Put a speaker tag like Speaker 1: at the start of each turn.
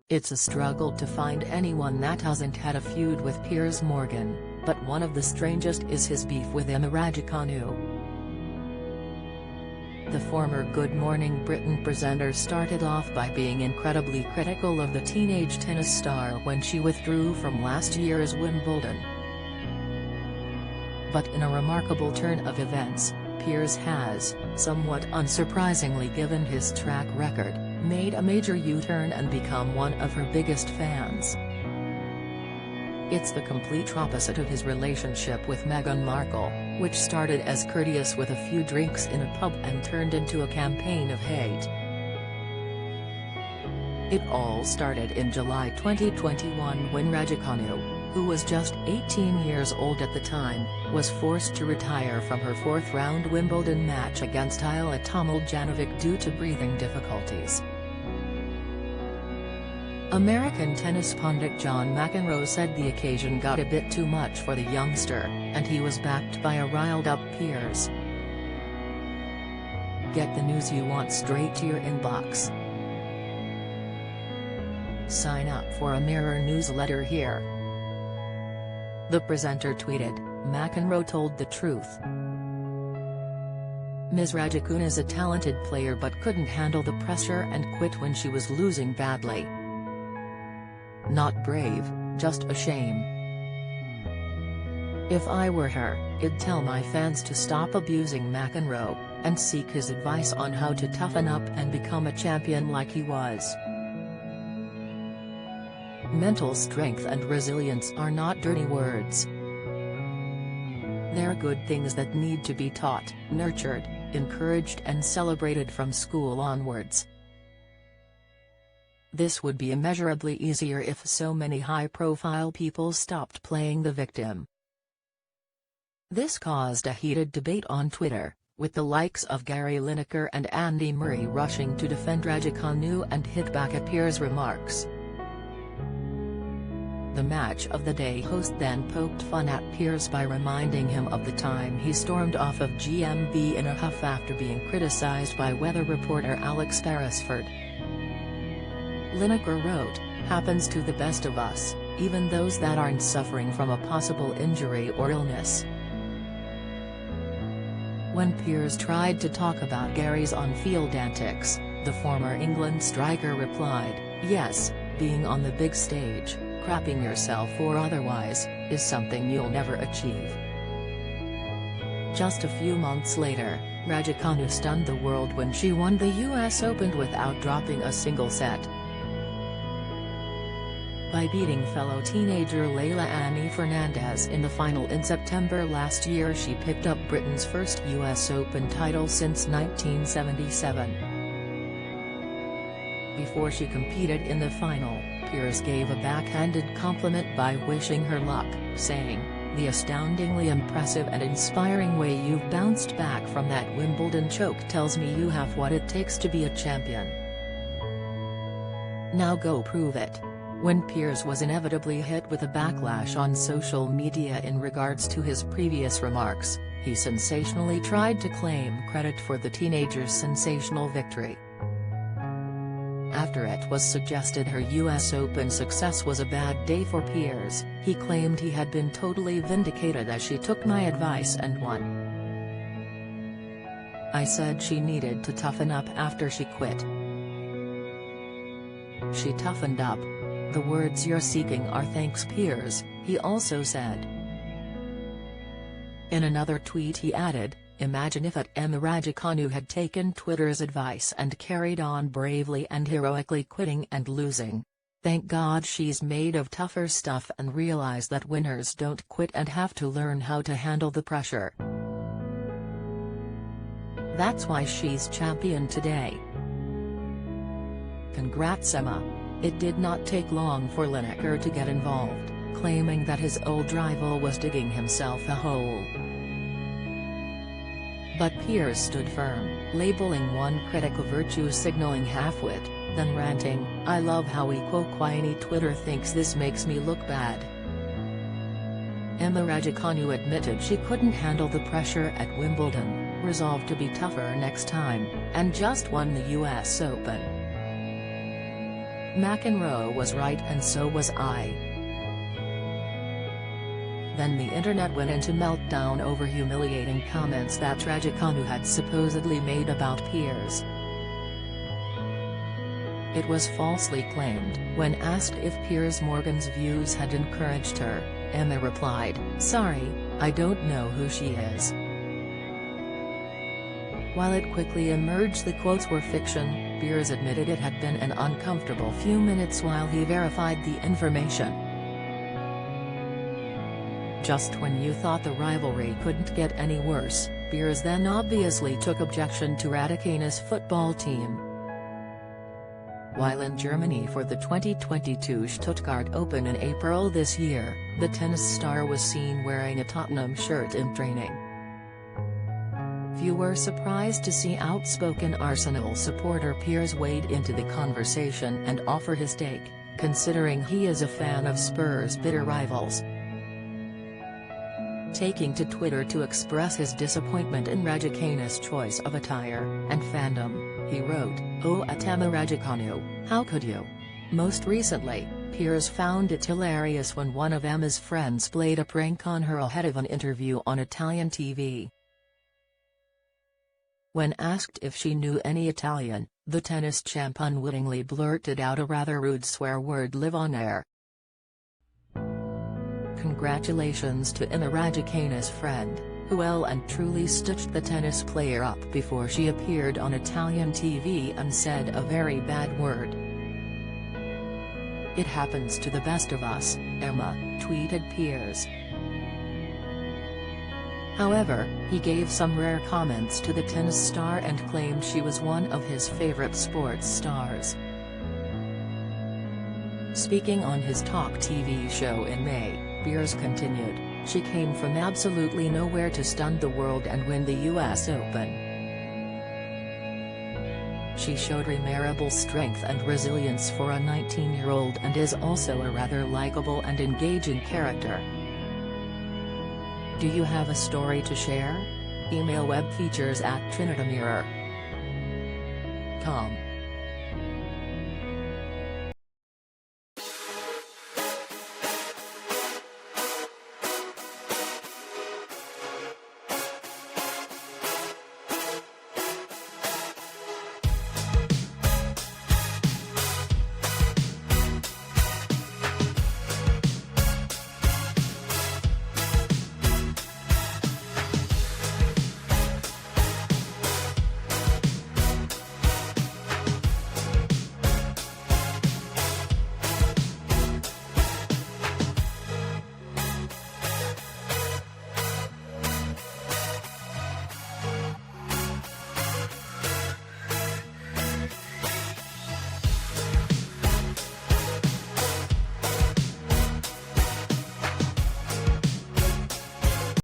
Speaker 1: It's a struggle to find anyone that hasn't had a feud with Piers Morgan, but one of the strangest is his beef with Raducanu. The former Good Morning Britain presenter started off by being incredibly critical of the teenage tennis star when she withdrew from last year's Wimbledon. But in a remarkable turn of events, Piers has, somewhat unsurprisingly given his track record, made a major U-turn and become one of her biggest fans. It's the complete opposite of his relationship with Meghan Markle, which started as courteous with a few drinks in a pub and turned into a campaign of hate. It all started in July 2021 when Raducanu, who was just 18 years old at the time, was forced to retire from her fourth-round Wimbledon match against Ajla Tomljanovic due to breathing difficulties. American tennis pundit John McEnroe said the occasion got a bit too much for the youngster, and he was backed by a riled-up Piers. Get the news you want straight to your inbox. Sign up for a Mirror newsletter here. The presenter tweeted, "McEnroe told the truth. Ms. Raducanu is a talented player but couldn't handle the pressure and quit when she was losing badly. Not brave, just a shame. If I were her, I'd tell my fans to stop abusing McEnroe, and seek his advice on how to toughen up and become a champion like he was. Mental strength and resilience are not dirty words. They're good things that need to be taught, nurtured, encouraged and celebrated from school onwards. This would be immeasurably easier if so many high-profile people stopped playing the victim." This caused a heated debate on Twitter, with the likes of Gary Lineker and Andy Murray rushing to defend Raducanu and hit back at Piers' remarks. The Match of the Day host then poked fun at Piers by reminding him of the time he stormed off of GMB in a huff after being criticized by weather reporter Alex Beresford. Lineker wrote, "Happens to the best of us, even those that aren't suffering from a possible injury or illness." When Piers tried to talk about Gary's on-field antics, the former England striker replied, "Yes, being on the big stage, crapping yourself or otherwise, is something you'll never achieve." Just a few months later, Raducanu stunned the world when she won the US Open without dropping a single set. By beating fellow teenager Leylah Annie Fernandez in the final in September last year, she picked up Britain's first US Open title since 1977. Before she competed in the final, Piers gave a backhanded compliment by wishing her luck, saying, "The astoundingly impressive and inspiring way you've bounced back from that Wimbledon choke tells me you have what it takes to be a champion. Now go prove it." When Piers was inevitably hit with a backlash on social media in regards to his previous remarks, he sensationally tried to claim credit for the teenager's sensational victory. After it was suggested her US Open success was a bad day for Piers, he claimed he had been totally vindicated as she took my advice and won. "I said she needed to toughen up after she quit. She toughened up. The words you're seeking are thanks Piers," he also said. In another tweet he added, "Imagine if Raducanu had taken Twitter's advice and carried on bravely and heroically quitting and losing. Thank God she's made of tougher stuff and realized that winners don't quit and have to learn how to handle the pressure. That's why she's champion today. Congrats Emma." It did not take long for Lineker to get involved, claiming that his old rival was digging himself a hole. But Piers stood firm, labeling one critic a virtue-signaling half-wit, then ranting, "I love how Quaini Twitter thinks this makes me look bad." Raducanu admitted she couldn't handle the pressure at Wimbledon, resolved to be tougher next time, and just won the US Open. McEnroe was right and so was I. Then the internet went into meltdown over humiliating comments that Raducanu had supposedly made about Piers. It was falsely claimed. When asked if Piers Morgan's views had encouraged her, Emma replied, "Sorry, I don't know who she is." While it quickly emerged the quotes were fiction, Piers admitted it had been an uncomfortable few minutes while he verified the information. Just when you thought the rivalry couldn't get any worse, Piers then obviously took objection to Raducanu's football team. While in Germany for the 2022 Stuttgart Open in April this year, the tennis star was seen wearing a Tottenham shirt in training. Few were surprised to see outspoken Arsenal supporter Piers wade into the conversation and offer his take, considering he is a fan of Spurs' bitter rivals. Taking to Twitter to express his disappointment in Raducanu's choice of attire and fandom, he wrote, "Oh Emma Raducanu, how could you?" Most recently, Piers found it hilarious when one of Emma's friends played a prank on her ahead of an interview on Italian TV. When asked if she knew any Italian, the tennis champ unwittingly blurted out a rather rude swear word live on air. Congratulations to Emma Raducanu's friend, who well and truly stitched the tennis player up before she appeared on Italian TV and said a very bad word. "It happens to the best of us," Emma tweeted Piers. However, he gave some rare comments to the tennis star and claimed she was one of his favorite sports stars. Speaking on his Talk TV show in May, Piers continued, "She came from absolutely nowhere to stun the world and win the US Open. She showed remarkable strength and resilience for a 19-year-old and is also a rather likable and engaging character. Do you have a story to share? Email webfeatures@trinitymirror.com."